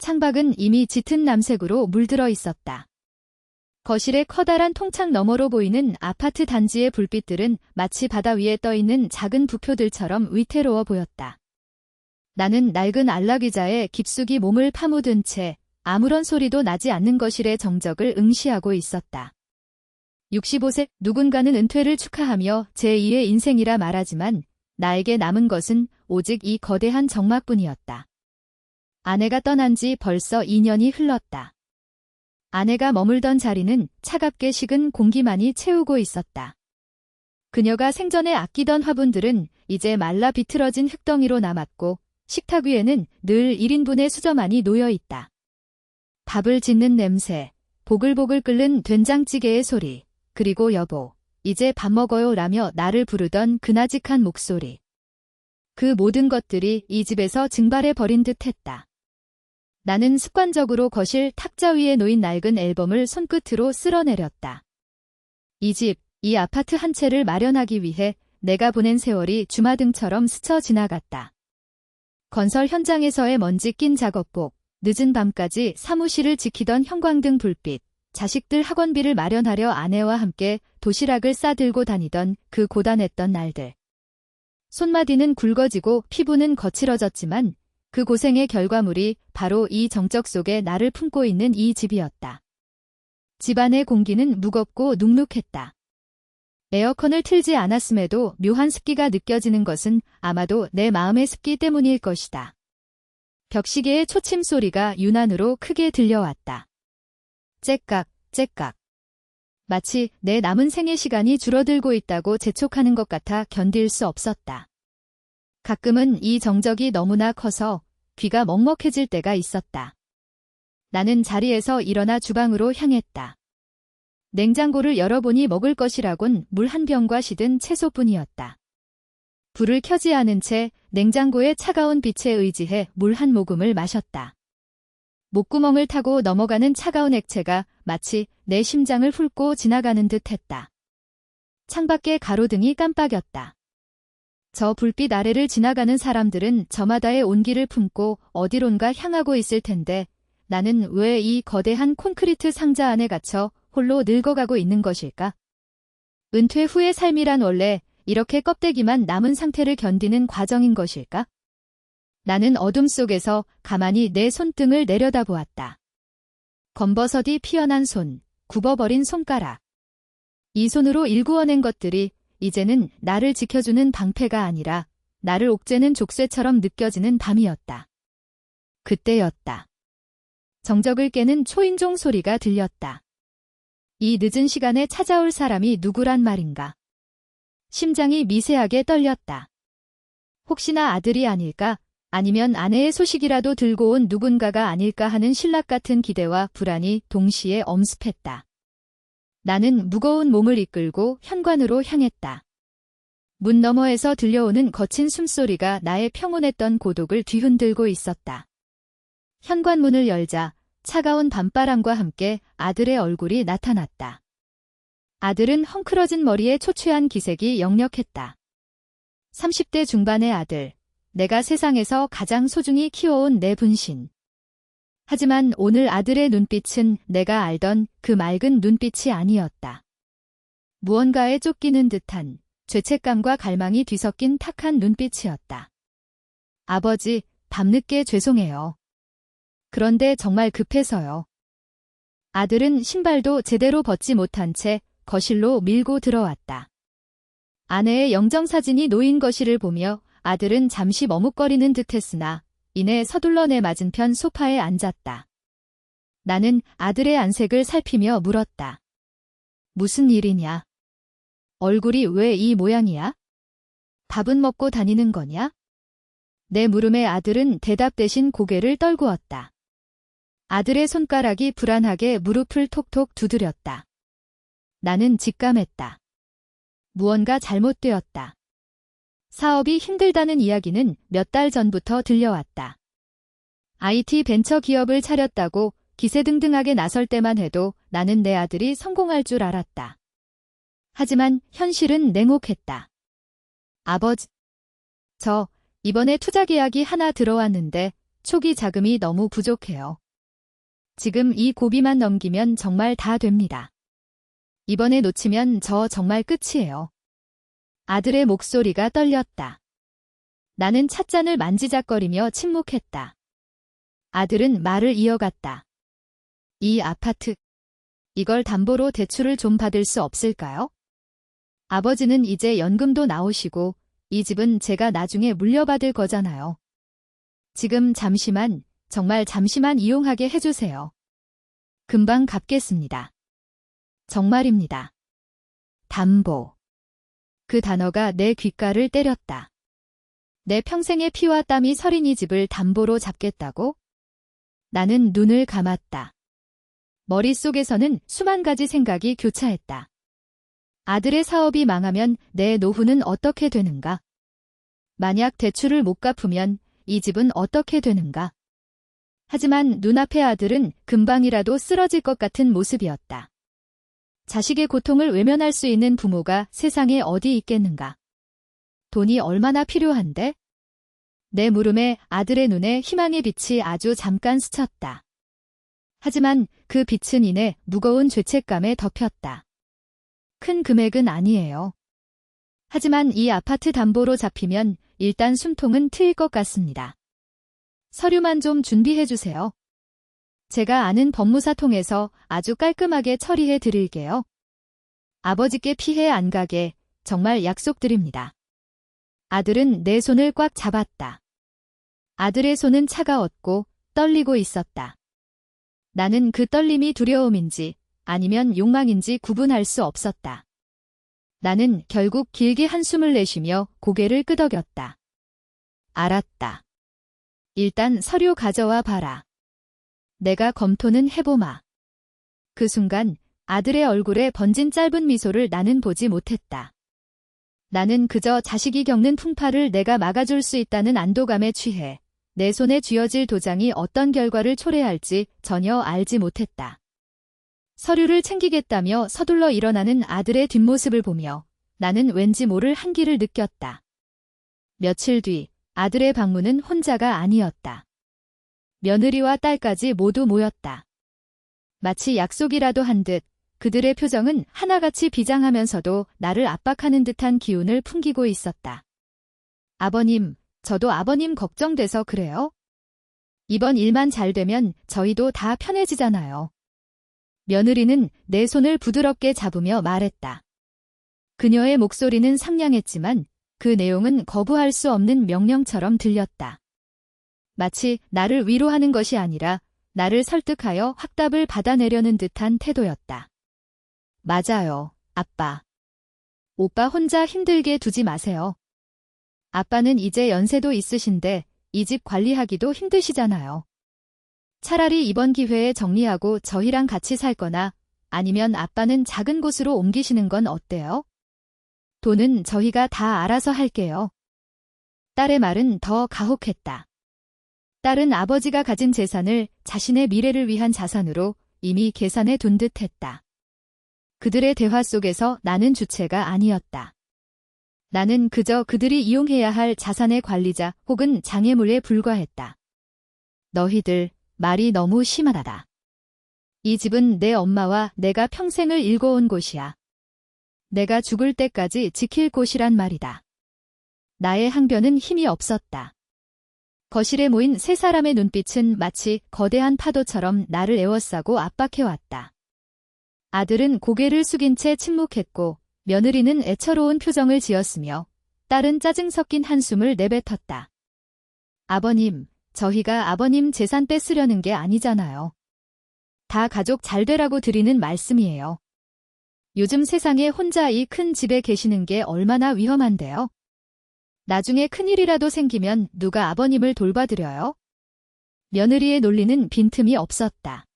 창밖은 이미 짙은 남색으로 물들어 있었다. 거실의 커다란 통창 너머로 보이는 아파트 단지의 불빛들은 마치 바다 위에 떠있는 작은 부표들처럼 위태로워 보였다. 나는 낡은 안락의자에 깊숙이 몸을 파묻은 채 아무런 소리도 나지 않는 거실의 정적을 응시하고 있었다. 65세 누군가는 은퇴를 축하하며 제2의 인생이라 말하지만 나에게 남은 것은 오직 이 거대한 정막뿐이었다. 아내가 떠난 지 벌써 2년이 흘렀다. 아내가 머물던 자리는 차갑게 식은 공기만이 채우고 있었다. 그녀가 생전에 아끼던 화분들은 이제 말라 비틀어진 흙덩이로 남았고 식탁 위에는 늘 1인분의 수저만이 놓여있다. 밥을 짓는 냄새, 보글보글 끓는 된장찌개의 소리, 그리고 여보, 이제 밥 먹어요 라며 나를 부르던 그나직한 목소리. 그 모든 것들이 이 집에서 증발해버린 듯 했다. 나는 습관적으로 거실 탁자 위에 놓인 낡은 앨범을 손끝으로 쓸어내렸다. 이 집, 이 아파트 한 채를 마련하기 위해 내가 보낸 세월이 주마등처럼 스쳐 지나갔다. 건설 현장에서의 먼지 낀 작업복, 늦은 밤까지 사무실을 지키던 형광등 불빛, 자식들 학원비를 마련하려 아내와 함께 도시락을 싸들고 다니던 그 고단했던 날들. 손마디는 굵어지고 피부는 거칠어졌지만 그 고생의 결과물이 바로 이 정적 속에 나를 품고 있는 이 집이었다. 집안의 공기는 무겁고 눅눅했다. 에어컨을 틀지 않았음에도 묘한 습기가 느껴지는 것은 아마도 내 마음의 습기 때문일 것이다. 벽시계의 초침 소리가 유난으로 크게 들려왔다. 째깍, 째깍. 마치 내 남은 생의 시간이 줄어들고 있다고 재촉하는 것 같아 견딜 수 없었다. 가끔은 이 정적이 너무나 커서 귀가 먹먹해질 때가 있었다. 나는 자리에서 일어나 주방으로 향했다. 냉장고를 열어보니 먹을 것이라곤 물 한 병과 시든 채소뿐이었다. 불을 켜지 않은 채 냉장고의 차가운 빛에 의지해 물 한 모금을 마셨다. 목구멍을 타고 넘어가는 차가운 액체가 마치 내 심장을 훑고 지나가는 듯 했다. 창밖의 가로등이 깜빡였다. 저 불빛 아래를 지나가는 사람들은 저마다의 온기를 품고 어디론가 향하고 있을 텐데 나는 왜 이 거대한 콘크리트 상자 안에 갇혀 홀로 늙어가고 있는 것일까? 은퇴 후의 삶이란 원래 이렇게 껍데기만 남은 상태를 견디는 과정인 것일까? 나는 어둠 속에서 가만히 내 손등을 내려다보았다. 검버섯이 피어난 손, 굽어버린 손가락. 이 손으로 일구어낸 것들이 이제는 나를 지켜주는 방패가 아니라 나를 옥죄는 족쇄처럼 느껴지는 밤이었다. 그때였다. 정적을 깨는 초인종 소리가 들렸다. 이 늦은 시간에 찾아올 사람이 누구란 말인가. 심장이 미세하게 떨렸다. 혹시나 아들이 아닐까, 아니면 아내의 소식이라도 들고 온 누군가가 아닐까 하는 신락 같은 기대와 불안이 동시에 엄습했다. 나는 무거운 몸을 이끌고 현관으로 향했다. 문 너머에서 들려오는 거친 숨소리가 나의 평온했던 고독을 뒤흔들고 있었다. 현관문을 열자 차가운 밤바람과 함께 아들의 얼굴이 나타났다. 아들은 헝클어진 머리에 초췌한 기색이 역력했다. 30대 중반의 아들, 내가 세상에서 가장 소중히 키워온 내 분신. 하지만 오늘 아들의 눈빛은 내가 알던 그 맑은 눈빛이 아니었다. 무언가에 쫓기는 듯한 죄책감과 갈망이 뒤섞인 탁한 눈빛이었다. 아버지, 밤늦게 죄송해요. 그런데 정말 급해서요. 아들은 신발도 제대로 벗지 못한 채 거실로 밀고 들어왔다. 아내의 영정사진이 놓인 거실을 보며 아들은 잠시 머뭇거리는 듯했으나 이내 서둘러 내 맞은편 소파에 앉았다. 나는 아들의 안색을 살피며 물었다. 무슨 일이냐? 얼굴이 왜 이 모양이야? 밥은 먹고 다니는 거냐? 내 물음에 아들은 대답 대신 고개를 떨구었다. 아들의 손가락이 불안하게 무릎을 톡톡 두드렸다. 나는 직감했다. 무언가 잘못되었다. 사업이 힘들다는 이야기는 몇 달 전부터 들려왔다. IT 벤처 기업을 차렸다고 기세등등하게 나설 때만 해도 나는 내 아들이 성공할 줄 알았다. 하지만 현실은 냉혹했다. 아버지, 이번에 투자 계약이 하나 들어왔는데 초기 자금이 너무 부족해요. 지금 이 고비만 넘기면 정말 다 됩니다. 이번에 놓치면 저 정말 끝이에요. 아들의 목소리가 떨렸다. 나는 찻잔을 만지작거리며 침묵했다. 아들은 말을 이어갔다. 이 아파트, 이걸 담보로 대출을 좀 받을 수 없을까요? 아버지는 이제 연금도 나오시고 이 집은 제가 나중에 물려받을 거잖아요. 지금 잠시만, 정말 잠시만 이용하게 해주세요. 금방 갚겠습니다. 정말입니다. 담보. 그 단어가 내 귓가를 때렸다. 내 평생의 피와 땀이 서린 이 집을 담보로 잡겠다고? 나는 눈을 감았다. 머릿속에서는 수만 가지 생각이 교차했다. 아들의 사업이 망하면 내 노후는 어떻게 되는가? 만약 대출을 못 갚으면 이 집은 어떻게 되는가? 하지만 눈앞의 아들은 금방이라도 쓰러질 것 같은 모습이었다. 자식의 고통을 외면할 수 있는 부모가 세상에 어디 있겠는가? 돈이 얼마나 필요한데? 내 물음에 아들의 눈에 희망의 빛이 아주 잠깐 스쳤다. 하지만 그 빛은 이내 무거운 죄책감에 덮였다. 큰 금액은 아니에요. 하지만 이 아파트 담보로 잡히면 일단 숨통은 트일 것 같습니다. 서류만 좀 준비해 주세요. 제가 아는 법무사 통해서 아주 깔끔하게 처리해 드릴게요. 아버지께 피해 안 가게 정말 약속드립니다. 아들은 내 손을 꽉 잡았다. 아들의 손은 차가웠고 떨리고 있었다. 나는 그 떨림이 두려움인지 아니면 욕망인지 구분할 수 없었다. 나는 결국 길게 한숨을 내쉬며 고개를 끄덕였다. 알았다. 일단 서류 가져와 봐라. 내가 검토는 해보마. 그 순간 아들의 얼굴에 번진 짧은 미소를 나는 보지 못했다. 나는 그저 자식이 겪는 풍파를 내가 막아줄 수 있다는 안도감에 취해 내 손에 쥐어질 도장이 어떤 결과를 초래할지 전혀 알지 못했다. 서류를 챙기겠다며 서둘러 일어나는 아들의 뒷모습을 보며 나는 왠지 모를 한기를 느꼈다. 며칠 뒤 아들의 방문은 혼자가 아니었다. 며느리와 딸까지 모두 모였다. 마치 약속이라도 한 듯 그들의 표정은 하나같이 비장하면서도 나를 압박하는 듯한 기운을 풍기고 있었다. 아버님, 저도 아버님 걱정돼서 그래요. 이번 일만 잘 되면 저희도 다 편해지잖아요. 며느리는 내 손을 부드럽게 잡으며 말했다. 그녀의 목소리는 상냥했지만 그 내용은 거부할 수 없는 명령처럼 들렸다. 마치 나를 위로하는 것이 아니라 나를 설득하여 확답을 받아내려는 듯한 태도였다. 맞아요, 아빠. 오빠 혼자 힘들게 두지 마세요. 아빠는 이제 연세도 있으신데 이 집 관리하기도 힘드시잖아요. 차라리 이번 기회에 정리하고 저희랑 같이 살거나 아니면 아빠는 작은 곳으로 옮기시는 건 어때요? 돈은 저희가 다 알아서 할게요. 딸의 말은 더 가혹했다. 딸은 아버지가 가진 재산을 자신의 미래를 위한 자산으로 이미 계산해 둔 듯했다. 그들의 대화 속에서 나는 주체가 아니었다. 나는 그저 그들이 이용해야 할 자산의 관리자 혹은 장애물에 불과했다. 너희들 말이 너무 심하다. 이 집은 내 엄마와 내가 평생을 일궈온 곳이야. 내가 죽을 때까지 지킬 곳이란 말이다. 나의 항변은 힘이 없었다. 거실에 모인 세 사람의 눈빛은 마치 거대한 파도처럼 나를 에워싸고 압박해왔다. 아들은 고개를 숙인 채 침묵했고 며느리는 애처로운 표정을 지었으며 딸은 짜증 섞인 한숨을 내뱉었다. 아버님, 저희가 아버님 재산 뺏으려는 게 아니잖아요. 다 가족 잘 되라고 드리는 말씀이에요. 요즘 세상에 혼자 이 큰 집에 계시는 게 얼마나 위험한데요. 나중에 큰일이라도 생기면 누가 아버님을 돌봐드려요? 며느리의 논리는 빈틈이 없었다.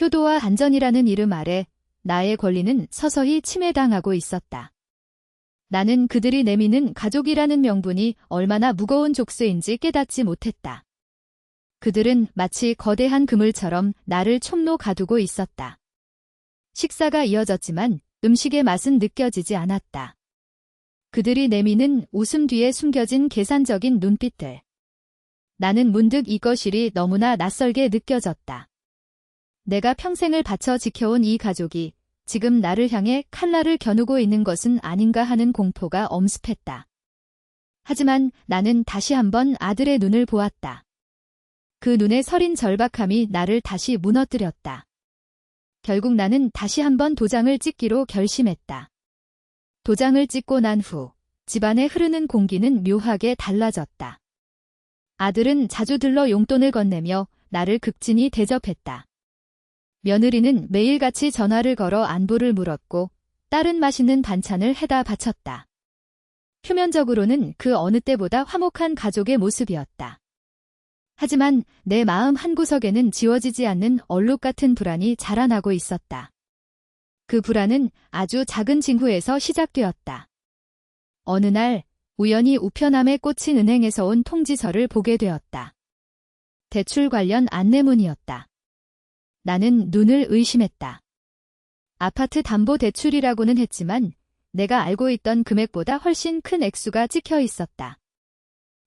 효도와 안전이라는 이름 아래 나의 권리는 서서히 침해당하고 있었다. 나는 그들이 내미는 가족이라는 명분이 얼마나 무거운 족쇄인지 깨닫지 못했다. 그들은 마치 거대한 그물처럼 나를 촉로 가두고 있었다. 식사가 이어졌지만 음식의 맛은 느껴지지 않았다. 그들이 내미는 웃음 뒤에 숨겨진 계산적인 눈빛들. 나는 문득 이 거실이 너무나 낯설게 느껴졌다. 내가 평생을 바쳐 지켜온 이 가족이 지금 나를 향해 칼날을 겨누고 있는 것은 아닌가 하는 공포가 엄습했다. 하지만 나는 다시 한번 아들의 눈을 보았다. 그 눈의 서린 절박함이 나를 다시 무너뜨렸다. 결국 나는 다시 한번 도장을 찍기로 결심했다. 도장을 찍고 난 후 집안에 흐르는 공기는 묘하게 달라졌다. 아들은 자주 들러 용돈을 건네며 나를 극진히 대접했다. 며느리는 매일같이 전화를 걸어 안부를 물었고 딸은 맛있는 반찬을 해다 바쳤다. 표면적으로는 그 어느 때보다 화목한 가족의 모습이었다. 하지만 내 마음 한구석에는 지워지지 않는 얼룩 같은 불안이 자라나고 있었다. 그 불안은 아주 작은 징후에서 시작되었다. 어느 날 우연히 우편함에 꽂힌 은행에서 온 통지서를 보게 되었다. 대출 관련 안내문이었다. 나는 눈을 의심했다. 아파트 담보 대출이라고는 했지만 내가 알고 있던 금액보다 훨씬 큰 액수가 찍혀 있었다.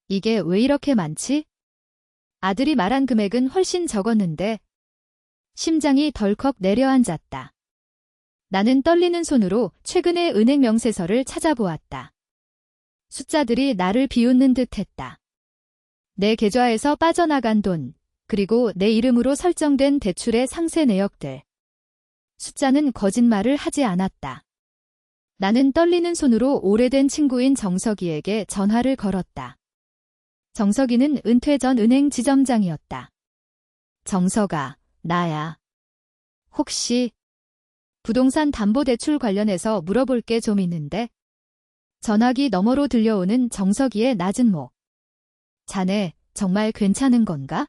이게 왜 이렇게 많지? 아들이 말한 금액은 훨씬 적었는데 심장이 덜컥 내려앉았다. 나는 떨리는 손으로 최근의 은행 명세서를 찾아보았다. 숫자들이 나를 비웃는 듯했다. 내 계좌에서 빠져나간 돈, 그리고 내 이름으로 설정된 대출의 상세 내역들. 숫자는 거짓말을 하지 않았다. 나는 떨리는 손으로 오래된 친구인 정석이에게 전화를 걸었다. 정석이는 은퇴 전 은행 지점장이었다. 정석아, 나야. 혹시 부동산 담보대출 관련해서 물어볼 게 좀 있는데? 전화기 너머로 들려오는 정석이의 낮은 목. 자네, 정말 괜찮은 건가?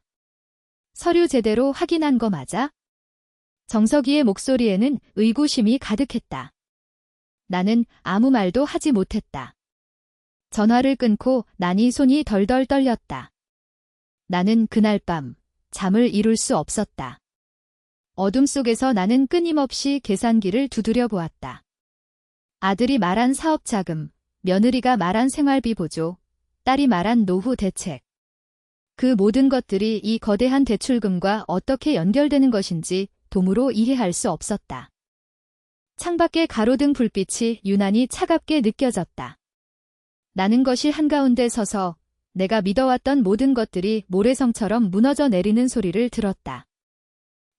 서류 제대로 확인한 거 맞아? 정석이의 목소리에는 의구심이 가득했다. 나는 아무 말도 하지 못했다. 전화를 끊고 나니 손이 덜덜 떨렸다. 나는 그날 밤 잠을 이룰 수 없었다. 어둠 속에서 나는 끊임없이 계산기를 두드려 보았다. 아들이 말한 사업 자금, 며느리가 말한 생활비 보조, 딸이 말한 노후 대책. 그 모든 것들이 이 거대한 대출금과 어떻게 연결되는 것인지 도무로 이해할 수 없었다. 창밖에 가로등 불빛이 유난히 차갑게 느껴졌다. 나는 거실 한가운데 서서 내가 믿어왔던 모든 것들이 모래성처럼 무너져 내리는 소리를 들었다.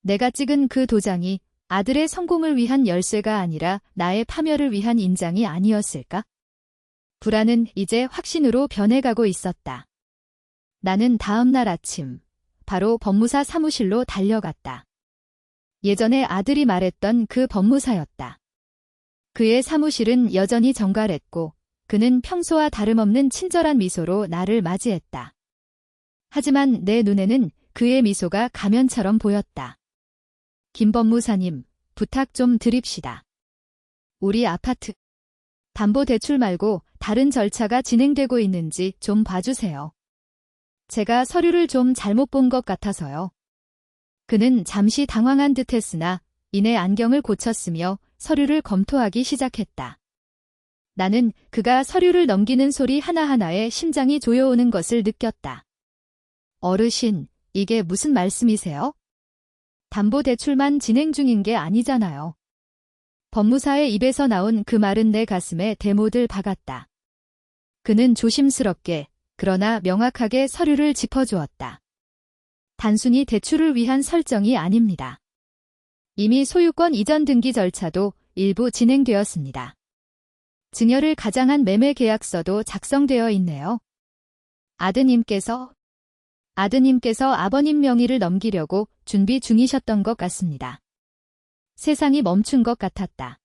내가 찍은 그 도장이 아들의 성공을 위한 열쇠가 아니라 나의 파멸을 위한 인장이 아니었을까? 불안은 이제 확신으로 변해가고 있었다. 나는 다음 날 아침 바로 법무사 사무실로 달려갔다. 예전에 아들이 말했던 그 법무사였다. 그의 사무실은 여전히 정갈했고 그는 평소와 다름없는 친절한 미소로 나를 맞이했다. 하지만 내 눈에는 그의 미소가 가면처럼 보였다. 김 법무사님, 부탁 좀 드립시다. 우리 아파트 담보대출 말고 다른 절차가 진행되고 있는지 좀 봐주세요. 제가 서류를 좀 잘못 본 것 같아서요. 그는 잠시 당황한 듯했으나 이내 안경을 고쳤으며 서류를 검토하기 시작했다. 나는 그가 서류를 넘기는 소리 하나하나에 심장이 조여오는 것을 느꼈다. 어르신, 이게 무슨 말씀이세요? 담보대출만 진행 중인 게 아니잖아요. 법무사의 입에서 나온 그 말은 내 가슴에 대못을 박았다. 그는 조심스럽게 그러나 명확하게 서류를 짚어주었다. 단순히 대출을 위한 설정이 아닙니다. 이미 소유권 이전 등기 절차도 일부 진행되었습니다. 증여를 가장한 매매 계약서도 작성되어 있네요. 아드님께서 아버님 명의를 넘기려고 준비 중이셨던 것 같습니다. 세상이 멈춘 것 같았다.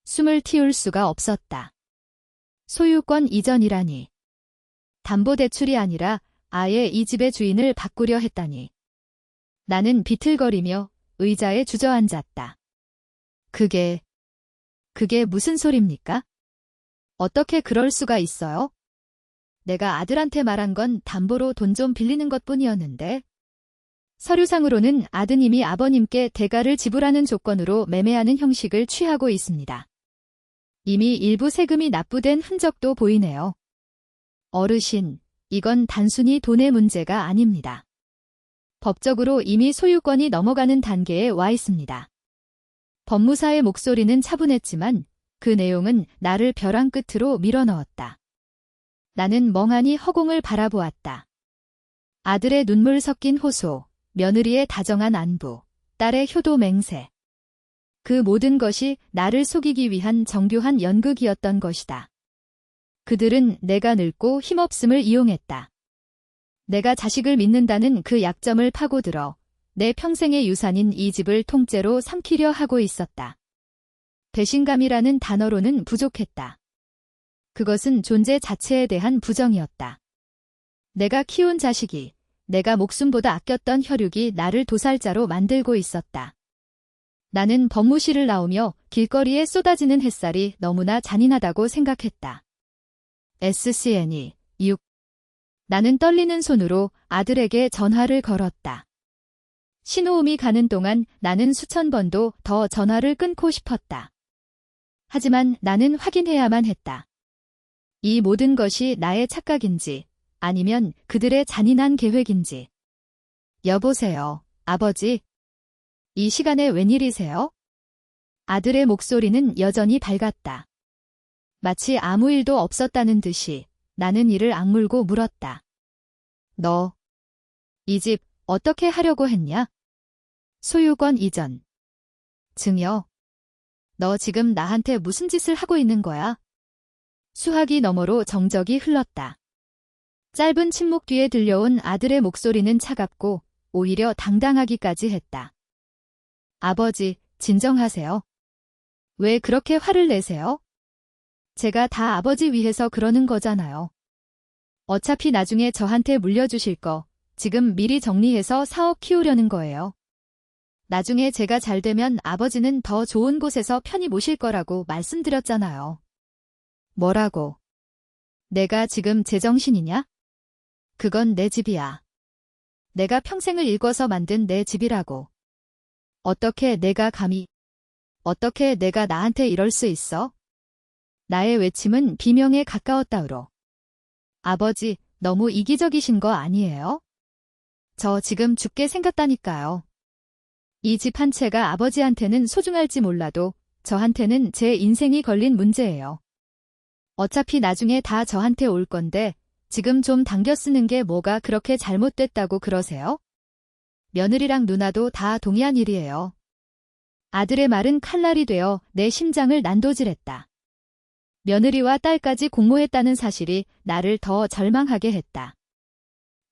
숨을 틔울 수가 없었다. 소유권 이전이라니. 담보대출이 아니라 아예 이 집의 주인을 바꾸려 했다니. 나는 비틀거리며 의자에 주저앉았다. 그게 무슨 소립니까? 어떻게 그럴 수가 있어요? 내가 아들한테 말한 건 담보로 돈 좀 빌리는 것뿐이었는데. 서류상으로는 아드님이 아버님께 대가를 지불하는 조건으로 매매하는 형식을 취하고 있습니다. 이미 일부 세금이 납부된 흔적도 보이네요. 어르신, 이건 단순히 돈의 문제가 아닙니다. 법적으로 이미 소유권이 넘어가는 단계에 와 있습니다. 법무사의 목소리는 차분했지만 그 내용은 나를 벼랑 끝으로 밀어넣었다. 나는 멍하니 허공을 바라보았다. 아들의 눈물 섞인 호소, 며느리의 다정한 안부, 딸의 효도 맹세. 그 모든 것이 나를 속이기 위한 정교한 연극이었던 것이다. 그들은 내가 늙고 힘없음을 이용했다. 내가 자식을 믿는다는 그 약점을 파고들어 내 평생의 유산인 이 집을 통째로 삼키려 하고 있었다. 배신감이라는 단어로는 부족했다. 그것은 존재 자체에 대한 부정이었다. 내가 키운 자식이, 내가 목숨보다 아꼈던 혈육이 나를 도살자로 만들고 있었다. 나는 법무실을 나오며 길거리에 쏟아지는 햇살이 너무나 잔인하다고 생각했다. SCN이 6. 나는 떨리는 손으로 아들에게 전화를 걸었다. 신호음이 가는 동안 나는 수천 번도 더 전화를 끊고 싶었다. 하지만 나는 확인해야만 했다. 이 모든 것이 나의 착각인지 아니면 그들의 잔인한 계획인지. 여보세요, 아버지. 이 시간에 웬일이세요? 아들의 목소리는 여전히 밝았다. 마치 아무 일도 없었다는 듯이 나는 이를 악물고 물었다. 너, 이 집 어떻게 하려고 했냐? 소유권 이전. 증여. 너 지금 나한테 무슨 짓을 하고 있는 거야? 수화기 너머로 정적이 흘렀다. 짧은 침묵 뒤에 들려온 아들의 목소리는 차갑고 오히려 당당하기까지 했다. 아버지, 진정하세요. 왜 그렇게 화를 내세요? 제가 다 아버지 위해서 그러는 거잖아요. 어차피 나중에 저한테 물려주실 거 지금 미리 정리해서 사업 키우려는 거예요. 나중에 제가 잘 되면 아버지는 더 좋은 곳에서 편히 모실 거라고 말씀드렸잖아요. 뭐라고? 내가 지금 제정신이냐? 그건 내 집이야. 내가 평생을 일궈서 만든 내 집이라고. 어떻게 내가 감히, 어떻게 내가 나한테 이럴 수 있어? 나의 외침은 비명에 가까웠다우로. 아버지, 너무 이기적이신 거 아니에요? 저 지금 죽게 생겼다니까요. 이 집 한 채가 아버지한테는 소중할지 몰라도 저한테는 제 인생이 걸린 문제예요. 어차피 나중에 다 저한테 올 건데 지금 좀 당겨 쓰는 게 뭐가 그렇게 잘못됐다고 그러세요? 며느리랑 누나도 다 동의한 일이에요. 아들의 말은 칼날이 되어 내 심장을 난도질했다. 며느리와 딸까지 공모했다는 사실이 나를 더 절망하게 했다.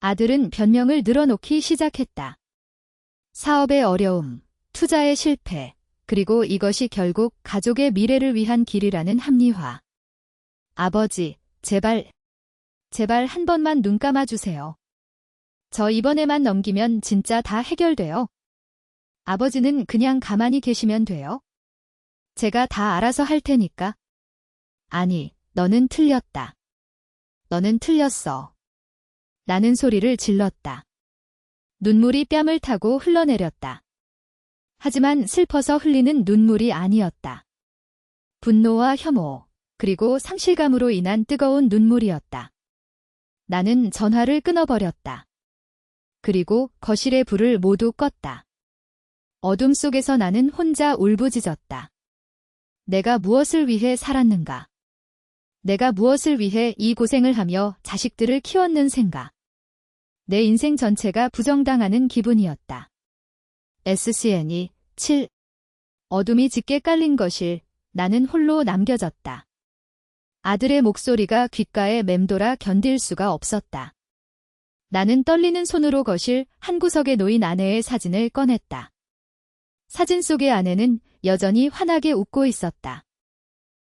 아들은 변명을 늘어놓기 시작했다. 사업의 어려움, 투자의 실패, 그리고 이것이 결국 가족의 미래를 위한 길이라는 합리화. 아버지, 제발 한 번만 눈 감아주세요. 저 이번에만 넘기면 진짜 다 해결돼요. 아버지는 그냥 가만히 계시면 돼요. 제가 다 알아서 할 테니까. 아니, 너는 틀렸다. 너는 틀렸어. 나는 소리를 질렀다. 눈물이 뺨을 타고 흘러내렸다. 하지만 슬퍼서 흘리는 눈물이 아니었다. 분노와 혐오, 그리고 상실감으로 인한 뜨거운 눈물이었다. 나는 전화를 끊어버렸다. 그리고 거실의 불을 모두 껐다. 어둠 속에서 나는 혼자 울부짖었다. 내가 무엇을 위해 살았는가? 내가 무엇을 위해 이 고생을 하며 자식들을 키웠는 생각. 내 인생 전체가 부정당하는 기분이었다. SCN이 7. 어둠이 짙게 깔린 거실, 나는 홀로 남겨졌다. 아들의 목소리가 귓가에 맴돌아 견딜 수가 없었다. 나는 떨리는 손으로 거실 한 구석에 놓인 아내의 사진을 꺼냈다. 사진 속의 아내는 여전히 환하게 웃고 있었다.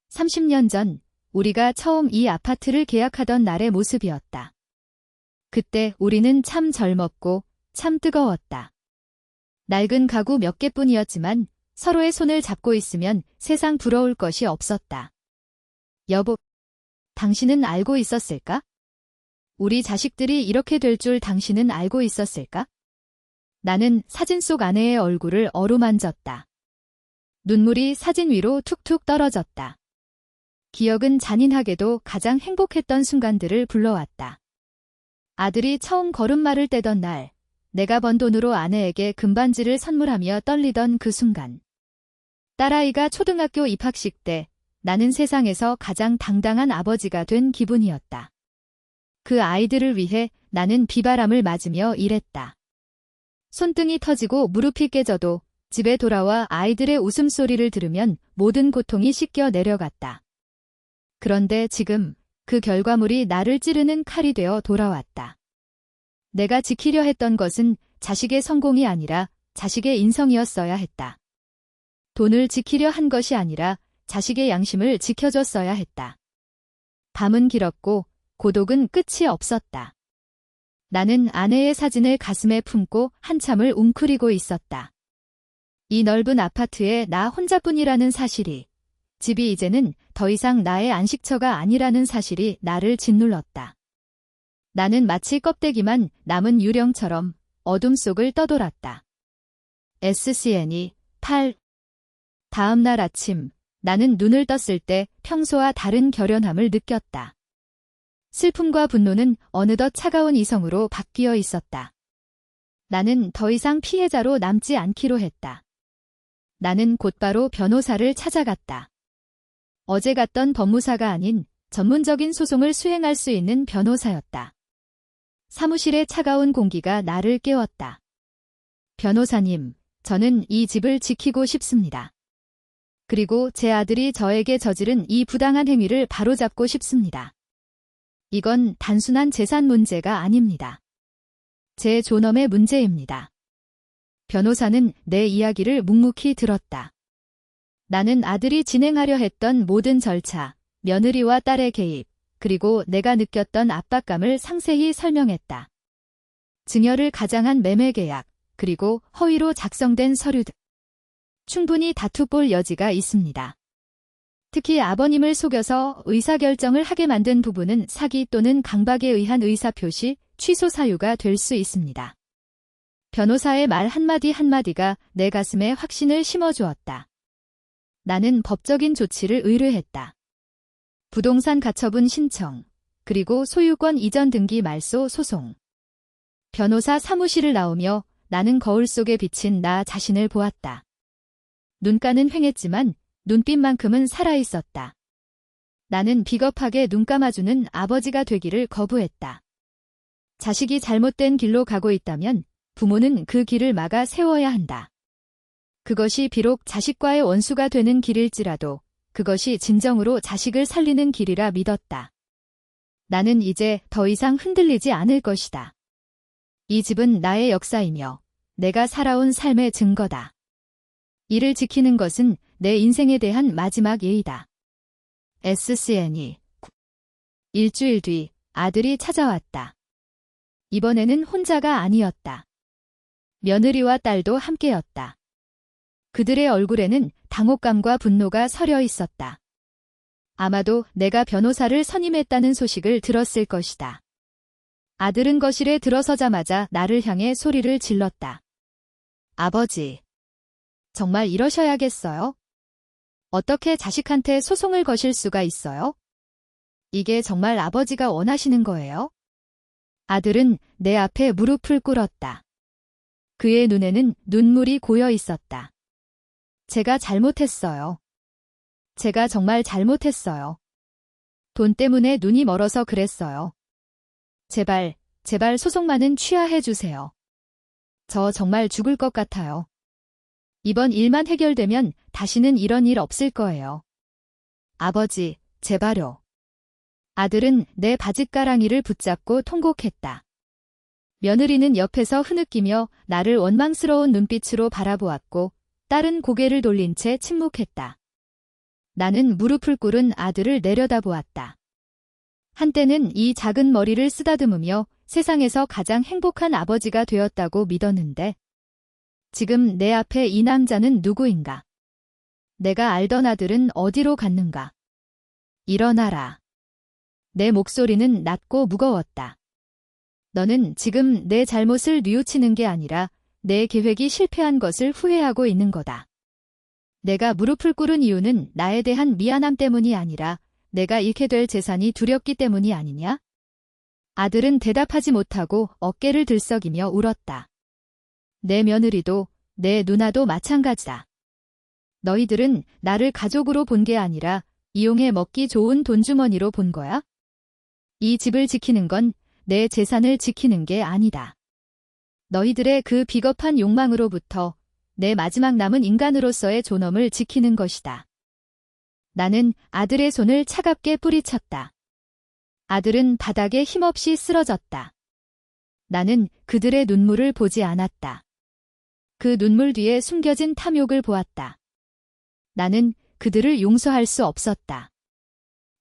30년 전 우리가 처음 이 아파트를 계약하던 날의 모습이었다. 그때 우리는 참 젊었고 참 뜨거웠다. 낡은 가구 몇 개뿐이었지만 서로의 손을 잡고 있으면 세상 부러울 것이 없었다. 여보, 당신은 알고 있었을까? 우리 자식들이 이렇게 될 줄 당신은 알고 있었을까? 나는 사진 속 아내의 얼굴을 어루만졌다. 눈물이 사진 위로 툭툭 떨어졌다. 기억은 잔인하게도 가장 행복했던 순간들을 불러왔다. 아들이 처음 걸음마를 떼던 날, 내가 번 돈으로 아내에게 금반지를 선물하며 떨리던 그 순간. 딸아이가 초등학교 입학식 때 나는 세상에서 가장 당당한 아버지가 된 기분이었다. 그 아이들을 위해 나는 비바람을 맞으며 일했다. 손등이 터지고 무릎이 깨져도 집에 돌아와 아이들의 웃음소리를 들으면 모든 고통이 씻겨 내려갔다. 그런데 지금 그 결과물이 나를 찌르는 칼이 되어 돌아왔다. 내가 지키려 했던 것은 자식의 성공이 아니라 자식의 인성이었어야 했다. 돈을 지키려 한 것이 아니라 자식의 양심을 지켜줬어야 했다. 밤은 길었고 고독은 끝이 없었다. 나는 아내의 사진을 가슴에 품고 한참을 웅크리고 있었다. 이 넓은 아파트에 나 혼자뿐이라는 사실이, 집이 이제는 더 이상 나의 안식처가 아니라는 사실이 나를 짓눌렀다. 나는 마치 껍데기만 남은 유령처럼 어둠 속을 떠돌았다. SCN이 8. 다음 날 아침, 나는 눈을 떴을 때 평소와 다른 결연함을 느꼈다. 슬픔과 분노는 어느덧 차가운 이성으로 바뀌어 있었다. 나는 더 이상 피해자로 남지 않기로 했다. 나는 곧바로 변호사를 찾아갔다. 어제 갔던 법무사가 아닌 전문적인 소송을 수행할 수 있는 변호사였다. 사무실의 차가운 공기가 나를 깨웠다. 변호사님, 저는 이 집을 지키고 싶습니다. 그리고 제 아들이 저에게 저지른 이 부당한 행위를 바로잡고 싶습니다. 이건 단순한 재산 문제가 아닙니다. 제 존엄의 문제입니다. 변호사는 내 이야기를 묵묵히 들었다. 나는 아들이 진행하려 했던 모든 절차, 며느리와 딸의 개입, 그리고 내가 느꼈던 압박감을 상세히 설명했다. 증여를 가장한 매매 계약, 그리고 허위로 작성된 서류 등 충분히 다투볼 여지가 있습니다. 특히 아버님을 속여서 의사결정을 하게 만든 부분은 사기 또는 강박에 의한 의사표시, 취소 사유가 될 수 있습니다. 변호사의 말 한마디 한마디가 내 가슴에 확신을 심어주었다. 나는 법적인 조치를 의뢰했다. 부동산 가처분 신청, 그리고 소유권 이전 등기 말소 소송. 변호사 사무실을 나오며 나는 거울 속에 비친 나 자신을 보았다. 눈가는 휑했지만 눈빛만큼은 살아있었다. 나는 비겁하게 눈 감아주는 아버지가 되기를 거부했다. 자식이 잘못된 길로 가고 있다면 부모는 그 길을 막아 세워야 한다. 그것이 비록 자식과의 원수가 되는 길일지라도 그것이 진정으로 자식을 살리는 길이라 믿었다. 나는 이제 더 이상 흔들리지 않을 것이다. 이 집은 나의 역사이며 내가 살아온 삶의 증거다. 이를 지키는 것은 내 인생에 대한 마지막 예의다. SCN이 9. 일주일 뒤 아들이 찾아왔다. 이번에는 혼자가 아니었다. 며느리와 딸도 함께였다. 그들의 얼굴에는 당혹감과 분노가 서려 있었다. 아마도 내가 변호사를 선임했다는 소식을 들었을 것이다. 아들은 거실에 들어서자마자 나를 향해 소리를 질렀다. 아버지, 정말 이러셔야겠어요? 어떻게 자식한테 소송을 거실 수가 있어요? 이게 정말 아버지가 원하시는 거예요? 아들은 내 앞에 무릎을 꿇었다. 그의 눈에는 눈물이 고여 있었다. 제가 잘못했어요. 제가 정말 잘못했어요. 돈 때문에 눈이 멀어서 그랬어요. 제발, 제발 소송만은 취하해 주세요. 저 정말 죽을 것 같아요. 이번 일만 해결되면 다시는 이런 일 없을 거예요. 아버지, 제발요. 아들은 내 바짓가랑이를 붙잡고 통곡했다. 며느리는 옆에서 흐느끼며 나를 원망스러운 눈빛으로 바라보았고 딸은 고개를 돌린 채 침묵했다. 나는 무릎을 꿇은 아들을 내려다보았다. 한때는 이 작은 머리를 쓰다듬으며 세상에서 가장 행복한 아버지가 되었다고 믿었는데 지금 내 앞에 이 남자는 누구인가? 내가 알던 아들은 어디로 갔는가? 일어나라. 내 목소리는 낮고 무거웠다. 너는 지금 내 잘못을 뉘우치는 게 아니라 내 계획이 실패한 것을 후회하고 있는 거다. 내가 무릎을 꿇은 이유는 나에 대한 미안함 때문이 아니라 내가 잃게 될 재산이 두렵기 때문이 아니냐? 아들은 대답하지 못하고 어깨를 들썩이며 울었다. 내 며느리도 내 누나도 마찬가지다. 너희들은 나를 가족으로 본 게 아니라 이용해 먹기 좋은 돈주머니로 본 거야? 이 집을 지키는 건 내 재산을 지키는 게 아니다. 너희들의 그 비겁한 욕망으로부터 내 마지막 남은 인간으로서의 존엄을 지키는 것이다. 나는 아들의 손을 차갑게 뿌리쳤다. 아들은 바닥에 힘없이 쓰러졌다. 나는 그들의 눈물을 보지 않았다. 그 눈물 뒤에 숨겨진 탐욕을 보았다. 나는 그들을 용서할 수 없었다.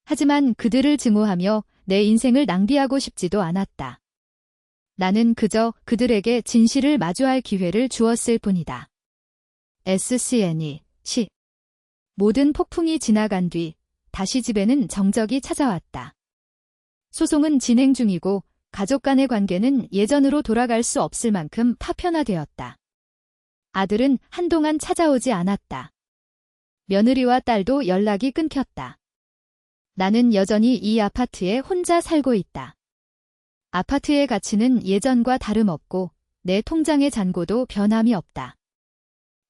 하지만 그들을 증오하며 내 인생을 낭비하고 싶지도 않았다. 나는 그저 그들에게 진실을 마주할 기회를 주었을 뿐이다. SCNE 시 모든 폭풍이 지나간 뒤 다시 집에는 정적이 찾아왔다. 소송은 진행 중이고 가족 간의 관계는 예전으로 돌아갈 수 없을 만큼 파편화되었다. 아들은 한동안 찾아오지 않았다. 며느리와 딸도 연락이 끊겼다. 나는 여전히 이 아파트에 혼자 살고 있다. 아파트의 가치는 예전과 다름없고 내 통장의 잔고도 변함이 없다.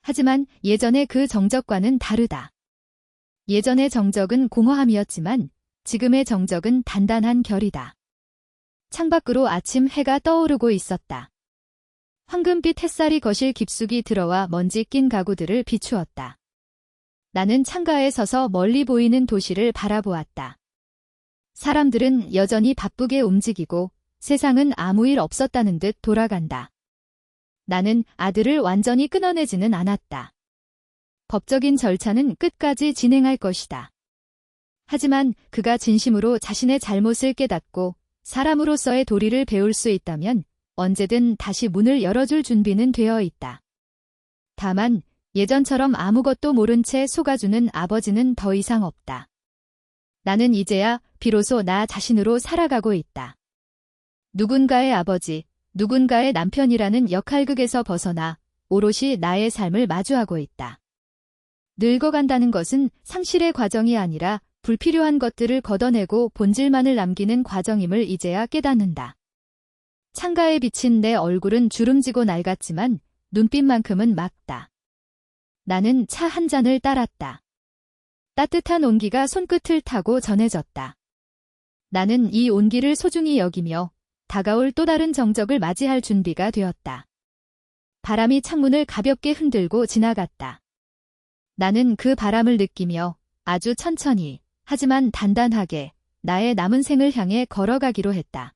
하지만 예전의 그 정적과는 다르다. 예전의 정적은 공허함이었지만 지금의 정적은 단단한 결이다. 창밖으로 아침 해가 떠오르고 있었다. 황금빛 햇살이 거실 깊숙이 들어와 먼지 낀 가구들을 비추었다. 나는 창가에 서서 멀리 보이는 도시를 바라보았다. 사람들은 여전히 바쁘게 움직이고 세상은 아무 일 없었다는 듯 돌아간다. 나는 아들을 완전히 끊어내지는 않았다. 법적인 절차는 끝까지 진행할 것이다. 하지만 그가 진심으로 자신의 잘못을 깨닫고 사람으로서의 도리를 배울 수 있다면 언제든 다시 문을 열어줄 준비는 되어 있다. 다만 예전처럼 아무것도 모른 채 속아주는 아버지는 더 이상 없다. 나는 이제야 비로소 나 자신으로 살아가고 있다. 누군가의 아버지, 누군가의 남편이라는 역할극에서 벗어나 오롯이 나의 삶을 마주하고 있다. 늙어간다는 것은 상실의 과정이 아니라 불필요한 것들을 걷어내고 본질만을 남기는 과정임을 이제야 깨닫는다. 창가에 비친 내 얼굴은 주름지고 낡았지만 눈빛만큼은 맑다. 나는 차 한 잔을 따랐다. 따뜻한 온기가 손끝을 타고 전해졌다. 나는 이 온기를 소중히 여기며 다가올 또 다른 정적을 맞이할 준비가 되었다. 바람이 창문을 가볍게 흔들고 지나갔다. 나는 그 바람을 느끼며 아주 천천히 하지만 단단하게 나의 남은 생을 향해 걸어가기로 했다.